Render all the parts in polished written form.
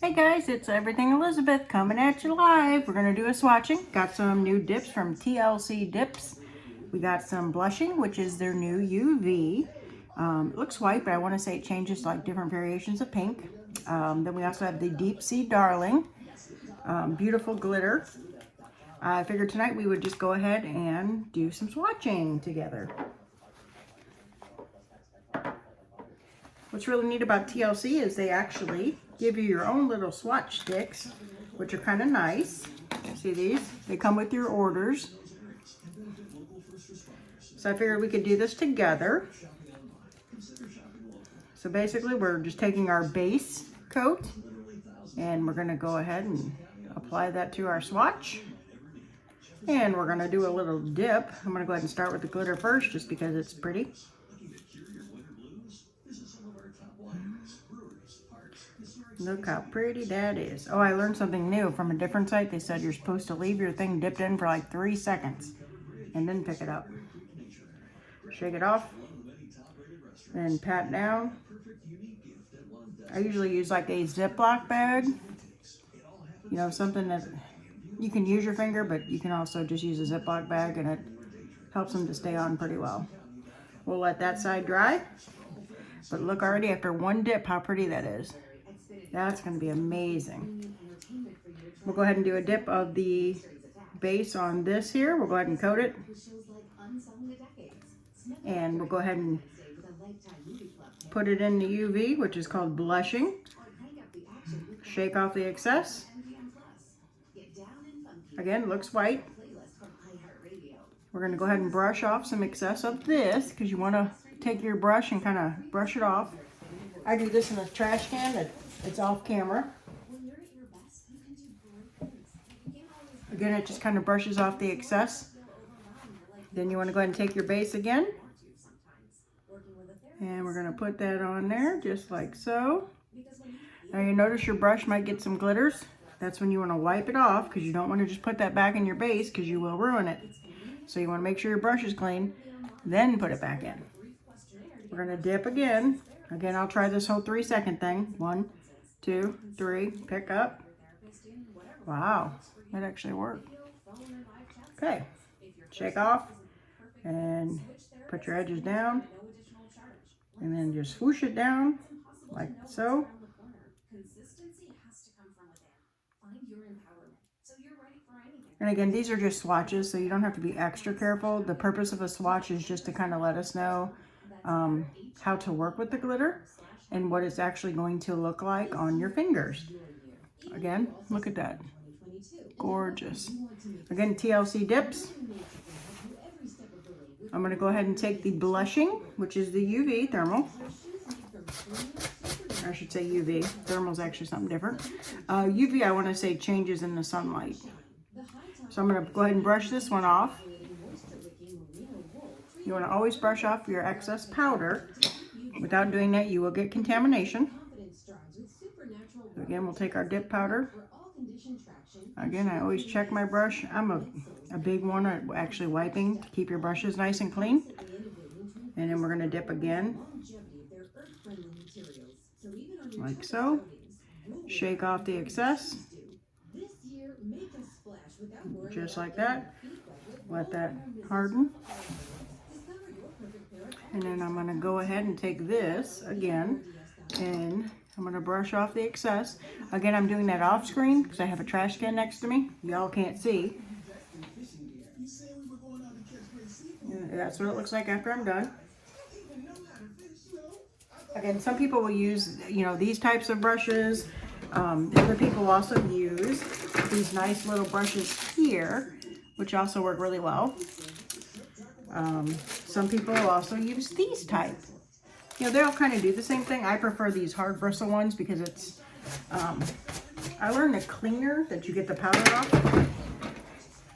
Hey guys, it's Everything Elizabeth coming at you live. We're going to do a swatching. Got some new dips from TLC Dips. We got some blushing, which is their new UV. It looks white, but I want to say it changes like different variations of pink. Then we also have the Deep Sea Darling. Beautiful glitter. I figured tonight we would just go ahead and do some swatching together. What's really neat about TLC is they actually give you your own little swatch sticks, which are kind of nice. See these? They come with your orders. So I figured we could do this together. So basically we're just taking our base coat and we're going to go ahead and apply that to our swatch. And we're going to do a little dip. I'm going to go ahead and start with the glitter first just because it's pretty. Look how pretty that is. Oh, I learned something new from a different site. They said you're supposed to leave your thing dipped in for like 3 seconds and then pick it up. Shake it off and pat down. I usually use like a Ziploc bag. You know, something that you can use your finger, but you can also just use a Ziploc bag and it helps them to stay on pretty well. We'll let that side dry. But look already after one dip how pretty that is. That's going to be amazing. We'll go ahead and do a dip of the base on this here. We'll go ahead and coat it. And we'll go ahead and put it in the UV, which is called blushing. Shake off the excess. Again, looks white. We're going to go ahead and brush off some excess of this because you want to take your brush and kind of brush it off. I do this in a trash can. It's off camera. Again, it just kind of brushes off the excess. Then you want to go ahead and take your base again. And we're going to put that on there just like so. Now you notice your brush might get some glitters. That's when you want to wipe it off because you don't want to just put that back in your base because you will ruin it. So you want to make sure your brush is clean, then put it back in. We're going to dip again. Again, I'll try this whole 3-second thing. 1, 2, 3, pick up. Wow, that actually worked. Okay, shake off and put your edges down and then just swoosh it down like so. And again, these are just swatches, so you don't have to be extra careful. The purpose of a swatch is just to kind of let us know how to work with the glitter and what it's actually going to look like on your fingers. Again, look at that. Gorgeous. Again, TLC Dips. I'm going to go ahead and take the blushing, which is the UV thermal. I should say UV. Thermal is actually something different. UV, I want to say, changes in the sunlight. So I'm going to go ahead and brush this one off. You want to always brush off your excess powder. Without doing that, you will get contamination. So again, we'll take our dip powder. Again, I always check my brush. I'm a big one at actually wiping to keep your brushes nice and clean. And then we're going to dip again. Like so. Shake off the excess. Just like that. Let that harden. And then I'm going to go ahead and take this again and I'm going to brush off the excess. Again, I'm doing that off screen because I have a trash can next to me. Y'all can't see. And that's what it looks like after I'm done. Again, some people will use, you know, these types of brushes. Other people also use these nice little brushes here, which also work really well. Some people will also use these type. You know, they all kind of do the same thing. I prefer these hard bristle ones because it's, I learned the cleaner that you get the powder off,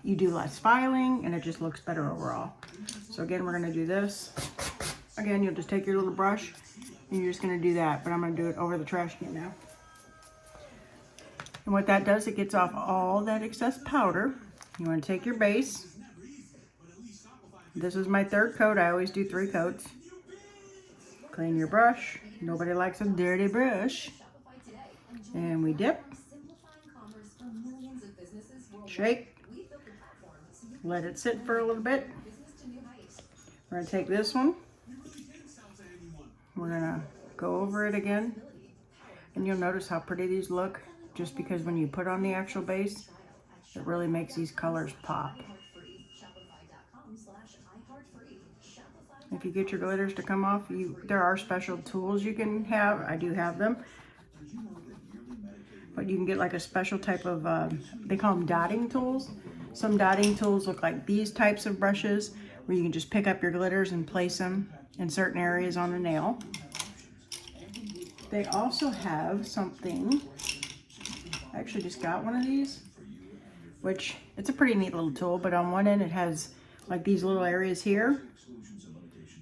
you do less filing and it just looks better overall. So again, we're going to do this. Again, you'll just take your little brush and you're just going to do that, but I'm going to do it over the trash can now. And what that does, it gets off all that excess powder. You want to take your base. This is my 3rd coat. I always do 3 coats. Clean your brush. Nobody likes a dirty brush. And we dip, shake, let it sit for a little bit. We're going to take this one, we're going to go over it again, and you'll notice how pretty these look, just because when you put on the actual base, it really makes these colors pop. If you get your glitters to come off, there are special tools you can have. I do have them. But you can get like a special type of, they call them dotting tools. Some dotting tools look like these types of brushes, where you can just pick up your glitters and place them in certain areas on the nail. They also have something, I actually just got one of these, which it's a pretty neat little tool, but on one end it has like these little areas here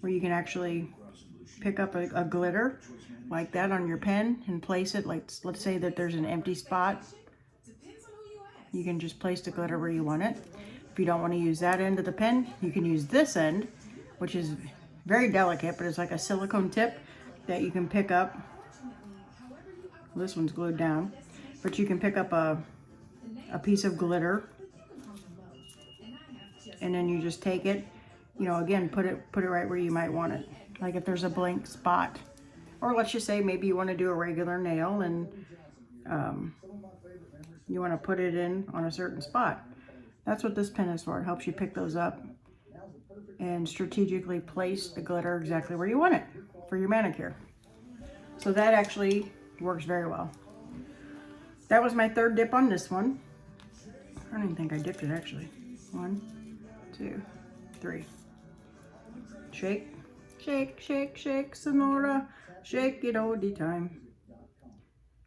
where you can actually pick up a glitter like that on your pen and place it. Like, let's say that there's an empty spot, you can just place the glitter where you want it. If you don't want to use that end of the pen, you can use this end, which is very delicate, but it's like a silicone tip that you can pick up. This one's glued down, but you can pick up a piece of glitter, and then you just take it, you know, again, put it right where you might want it. Like if there's a blank spot, or let's just say maybe you want to do a regular nail and you want to put it in on a certain spot. That's what this pen is for. It helps you pick those up and strategically place the glitter exactly where you want it for your manicure. So that actually works very well. That was my third dip on this one. I don't even think I dipped it actually. 1, 2, 3. Shake, shake, shake, shake, Sonora. Shake it all the time.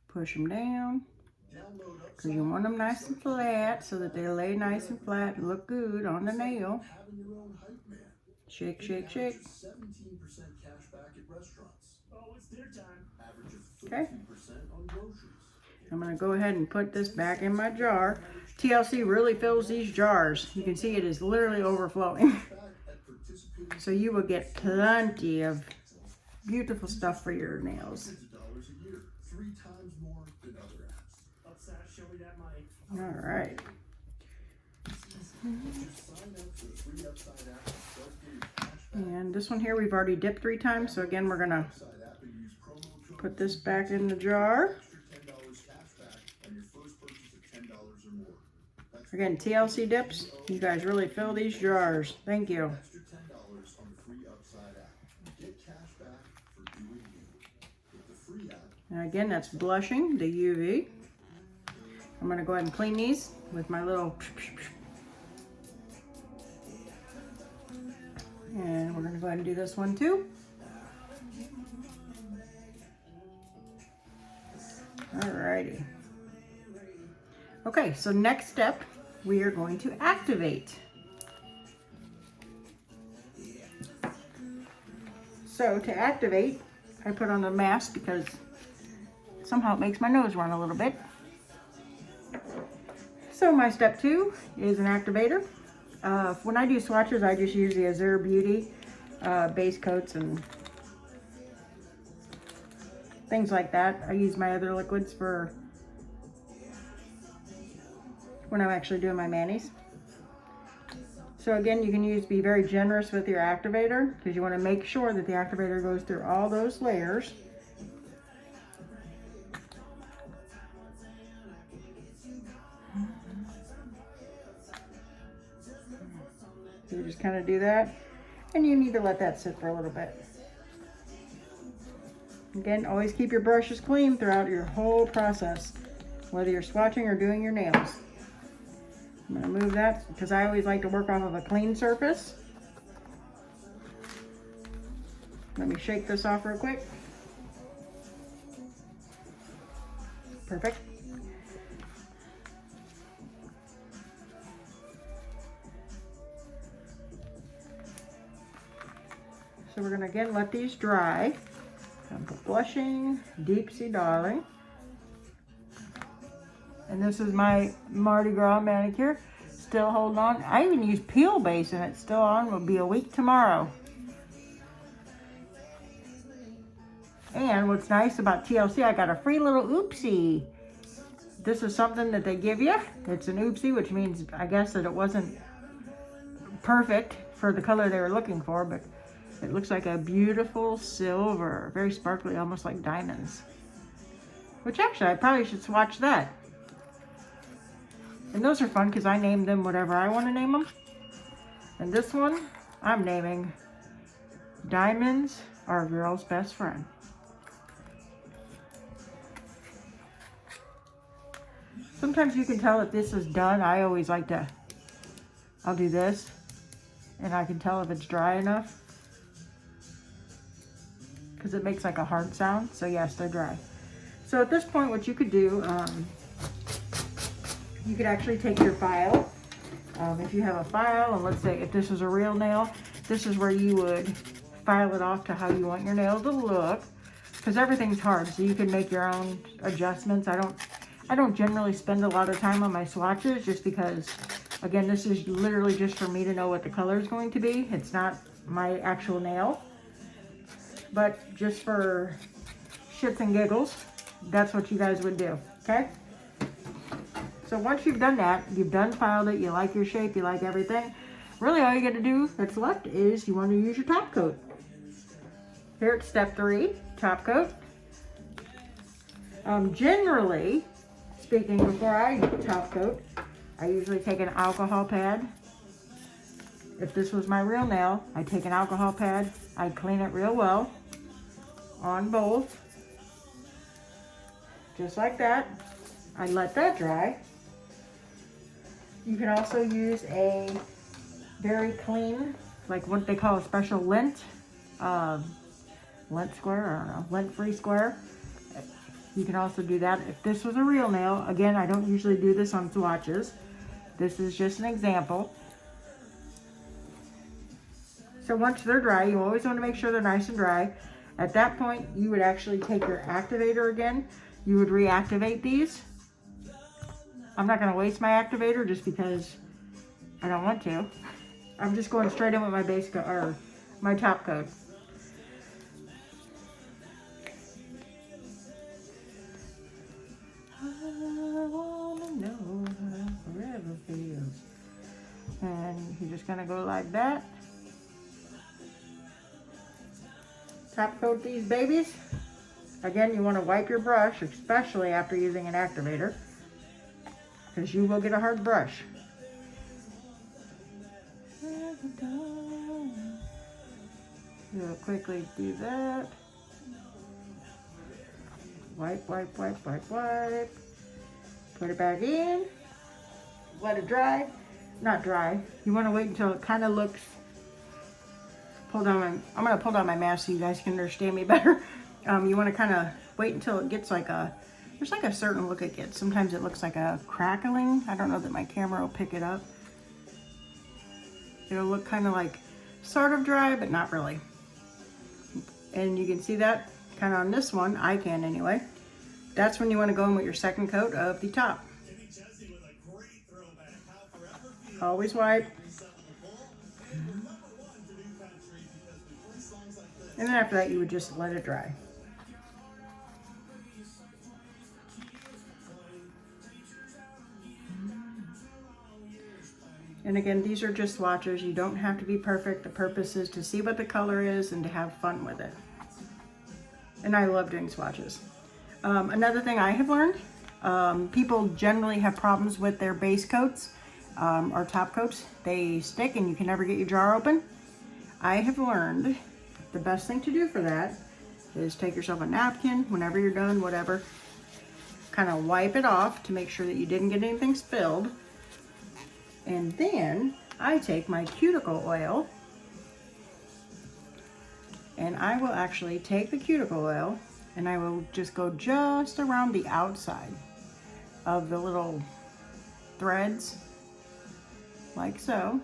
Push them down, because you want them nice and flat so that they lay nice and flat and look good on the nail. Shake, shake, shake. Okay. I'm going to go ahead and put this back in my jar. TLC really fills these jars. You can see it is literally overflowing. So you will get plenty of beautiful stuff for your nails. All right. And this one here we've already dipped 3 times. So again, we're gonna put this back in the jar. Again, TLC Dips, you guys really fill these jars. Thank you. And again, that's blushing, the UV. I'm going to go ahead and clean these with my little... And we're going to go ahead and do this one too. Alrighty. Okay, so next step, we are going to activate. So to activate, I put on a mask because somehow it makes my nose run a little bit. So my step 2 is an activator. When I do swatches, I just use the Azure Beauty base coats and things like that. I use my other liquids for when I'm actually doing my manis. So again, you can be very generous with your activator, because you want to make sure that the activator goes through all those layers. So you just kind of do that, and you need to let that sit for a little bit. Again, always keep your brushes clean throughout your whole process, whether you're swatching or doing your nails. I'm going to move that because I always like to work off of a clean surface. Let me shake this off real quick. Perfect. So we're going to again let these dry. I'm blushing, Deep Sea Darling. And this is my Mardi Gras manicure. Still holding on. I even use peel base and it's still on. Will be a week tomorrow. And what's nice about TLC, I got a free little Oopsie this is something that they give you. It's an Oopsie, which means I guess that it wasn't perfect for the color they were looking for, but it looks like a beautiful silver, very sparkly, almost like diamonds. Which actually, I probably should swatch that. And those are fun because I named them whatever I want to name them. And this one, I'm naming Diamonds Are a Girl's Best Friend. Sometimes you can tell if this is done. I always like to, I'll do this, and I can tell if it's dry enough because it makes like a hard sound. So yes, they're dry. So at this point, what you could do, you could actually take your file. If you have a file, and let's say if this is a real nail, this is where you would file it off to how you want your nail to look, because everything's hard, so you can make your own adjustments. I don't generally spend a lot of time on my swatches just because, again, this is literally just for me to know what the color is going to be. It's not my actual nail, but just for shits and giggles, that's what you guys would do, okay? So once you've done that, you've done filed it, you like your shape, you like everything, really all you got to do that's left is you want to use your top coat. Here it's step 3, top coat. Generally speaking, before I top coat, I usually take an alcohol pad. If this was my real nail, I take an alcohol pad, I clean it real well on both, just like that. I let that dry. You can also use a very clean, like what they call a special lint square, I don't know, lint-free square. You can also do that if this was a real nail. Again, I don't usually do this on swatches. This is just an example. So once they're dry, you always want to make sure they're nice and dry. At that point, you would actually take your activator again. You would reactivate these. I'm not going to waste my activator just because I don't want to. I'm just going straight in with my base coat, or my top coat. And you're just gonna go like that. Top coat these babies. Again, you want to wipe your brush, especially after using an activator, because you will get a hard brush. You'll quickly do that. Wipe, wipe, wipe, wipe, wipe. Put it back in. Let it dry. Not dry. You want to wait until it kind of looks. I'm gonna pull down my mask so you guys can understand me better. You want to kind of wait until it gets like there's like a certain look it gets. Sometimes it looks like a crackling. I don't know that my camera will pick it up. It'll look kind of like sort of dry, but not really. And you can see that kind of on this one. I can anyway. That's when you want to go in with your second coat of the top. Always wipe. And then after that, you would just let it dry. And again, these are just swatches. You don't have to be perfect. The purpose is to see what the color is and to have fun with it. And I love doing swatches. Another thing I have learned, people generally have problems with their base coats or top coats. They stick and you can never get your jar open. I have learned the best thing to do for that is take yourself a napkin whenever you're done, whatever, kind of wipe it off to make sure that you didn't get anything spilled. And then I take my cuticle oil and I will actually take the cuticle oil and I will just go just around the outside of the little threads, like so.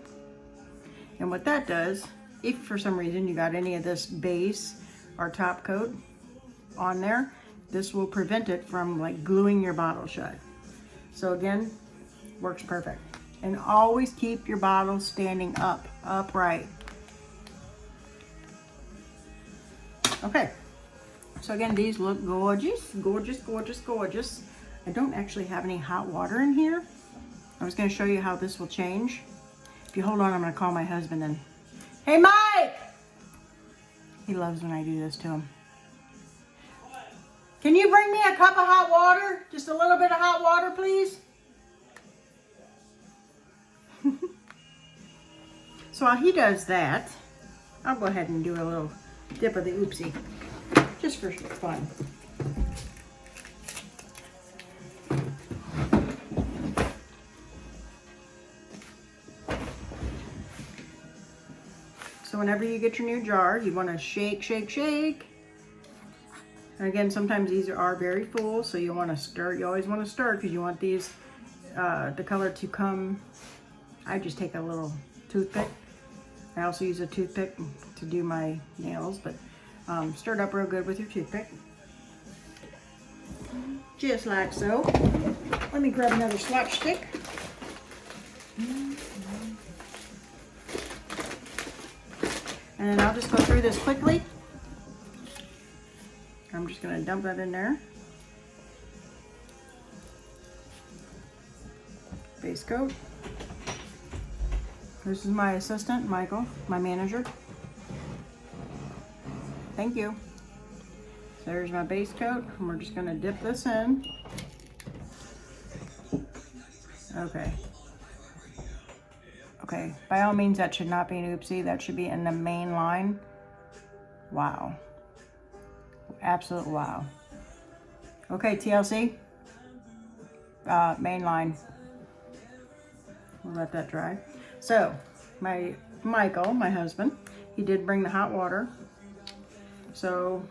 And what that does, if for some reason you got any of this base or top coat on there, this will prevent it from like gluing your bottle shut. So again, works perfect. And always keep your bottle standing up, upright. Okay, so again, these look gorgeous, gorgeous, gorgeous, gorgeous. I don't actually have any hot water in here. I was going to show you how this will change. If you hold on, I'm going to call my husband in. Hey, Mike! He loves when I do this to him. Can you bring me a cup of hot water? Just a little bit of hot water, please? So while he does that, I'll go ahead and do a little dip of the Oopsie, just for fun. So whenever you get your new jar, you want to shake, shake, shake. And again, sometimes these are very full, so you want to stir. You always want to stir because you want these, the color to come. I just take a little toothpick. I also use a toothpick to do my nails, but stir it up real good with your toothpick. Just like so. Let me grab another Swatch stick. And then I'll just go through this quickly. I'm just going to dump that in there. Base coat. This is my assistant, Michael, my manager. Thank you. So there's my base coat, and we're just going to dip this in. Okay. Okay, by all means, that should not be an Oopsie. That should be in the main line. Wow. Absolute wow. Okay, TLC. Main line. We'll let that dry. So, Michael, my husband, he did bring the hot water. So,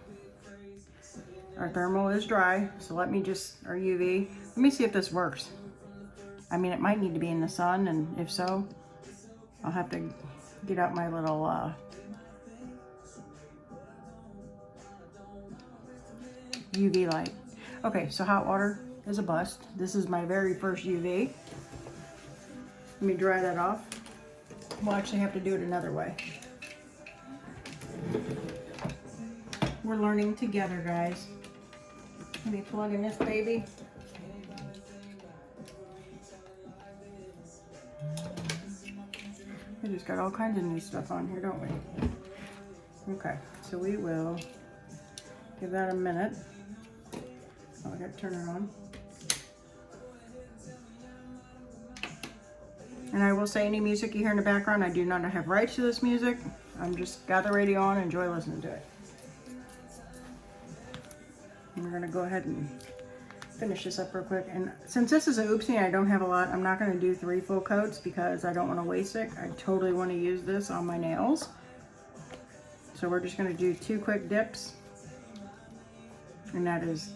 our thermal is dry. So let me just, our UV, let me see if this works. I mean, it might need to be in the sun, and if so, I'll have to get out my little UV light. Okay, so hot water is a bust. This is my very first UV. Let me dry that off. We'll actually have to do it another way. We're learning together, guys. Let me plug in this baby. We just got all kinds of new stuff on here, don't we? Okay, so we will give that a minute. Oh, I gotta turn it on. And I will say, any music you hear in the background, I do not have rights to this music. I'm just got the radio on and enjoy listening to it. And we're gonna go ahead and finish this up real quick. And since this is an Oopsie and I don't have a lot, I'm not gonna do 3 full coats because I don't wanna waste it. I totally wanna use this on my nails. So we're just gonna do 2 quick dips. And that is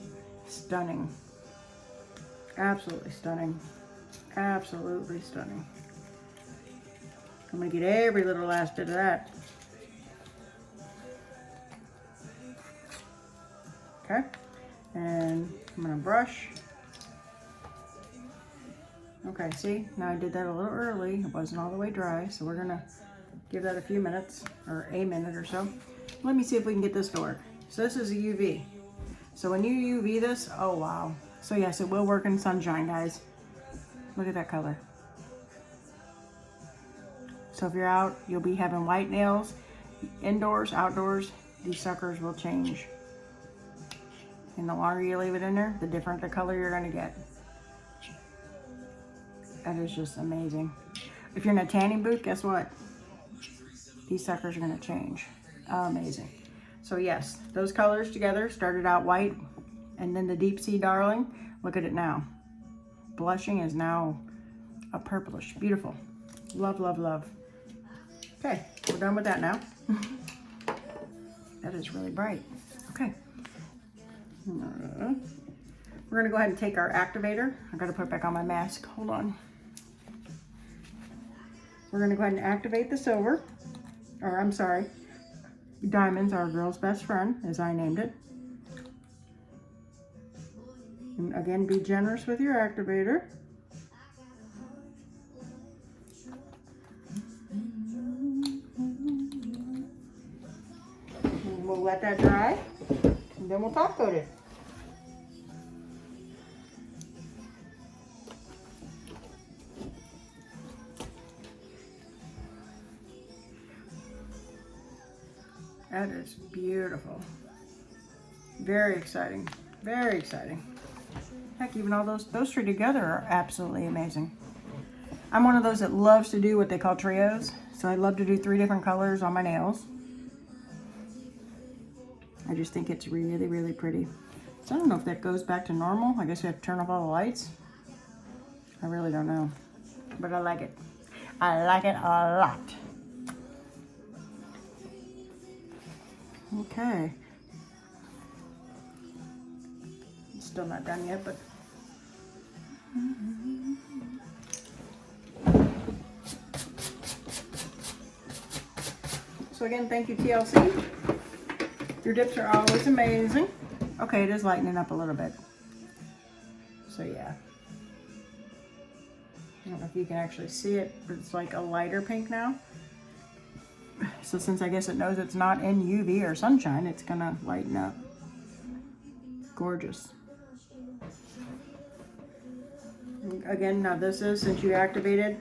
stunning. Absolutely stunning. Absolutely stunning. I'm gonna get every little last bit of that. Okay, and I'm gonna brush. Okay, see, now I did that a little early. It wasn't all the way dry, so we're gonna give that a few minutes, or a minute or so. Let me see if we can get this to work. So this is a UV. So when you UV this, oh wow. So yes, it will work in sunshine, guys. Look at that color. So if you're out, you'll be having white nails. Indoors, outdoors, these suckers will change. And the longer you leave it in there, the different the color you're gonna get. That is just amazing. If you're in a tanning booth, guess what? These suckers are gonna change. Amazing. So yes, those colors together started out white, and then the Deep Sea Darling. Look at it now. Blushing is now a purplish. Beautiful. Love, love, love. Okay, we're done with that now. That is really bright. Okay. We're gonna go ahead and take our activator. I gotta put it back on my mask. Hold on. We're gonna go ahead and activate the silver. Or I'm sorry, diamonds, our girl's best friend, as I named it. And again, be generous with your activator. And we'll let that dry, and then we'll top coat it. That is beautiful. Very exciting. Very exciting. Heck, even all those three together are absolutely amazing. I'm one of those that loves to do what they call trios. So I love to do 3 different colors on my nails. I just think it's really, really pretty. So I don't know if that goes back to normal. I guess we have to turn off all the lights. I really don't know. But I like it. I like it a lot. Okay. It's still not done yet, but... So again, thank you, TLC. Your dips are always amazing. Okay, it is lightening up a little bit. So yeah. I don't know if you can actually see it, but it's like a lighter pink now. So since I guess it knows it's not in UV or sunshine, it's gonna lighten up. Gorgeous. Again, now this is, since you activated,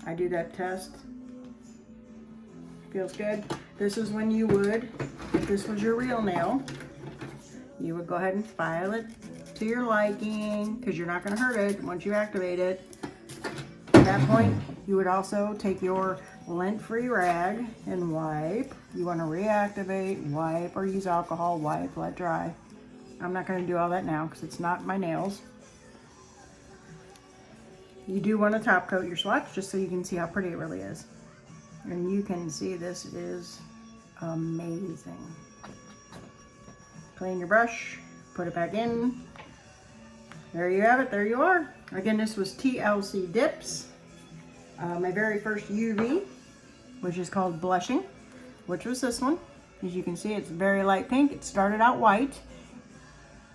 I do that test. Feels good. This is when you would, if this was your real nail, you would go ahead and file it to your liking, because you're not gonna hurt it once you activate it. At that point, you would also take your lint-free rag and wipe. You want to reactivate, wipe, or use alcohol, wipe, let dry. I'm not going to do all that now because it's not my nails. You do want to top coat your swatch just so you can see how pretty it really is. And you can see this is amazing. Clean your brush, put it back in. There you have it, there you are. Again, this was TLC Dips. My very first UV, which is called Blushing, which was this one. As you can see, it's very light pink. It started out white.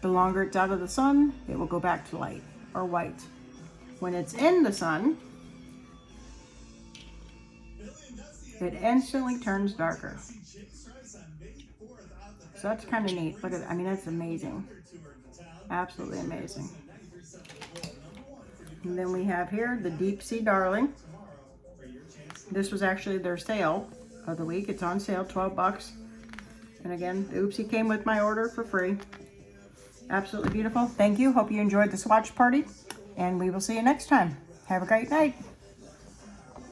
The longer it's out of the sun, it will go back to light or white. When it's in the sun, it instantly turns darker. So that's kind of neat. Look at that. I mean, that's amazing. Absolutely amazing. And then we have here the Deep Sea Darling. This was actually their sale of the week. It's on sale, 12 bucks. And again, the Oopsie came with my order for free. Absolutely beautiful. Thank you. Hope you enjoyed the swatch party. And we will see you next time. Have a great night.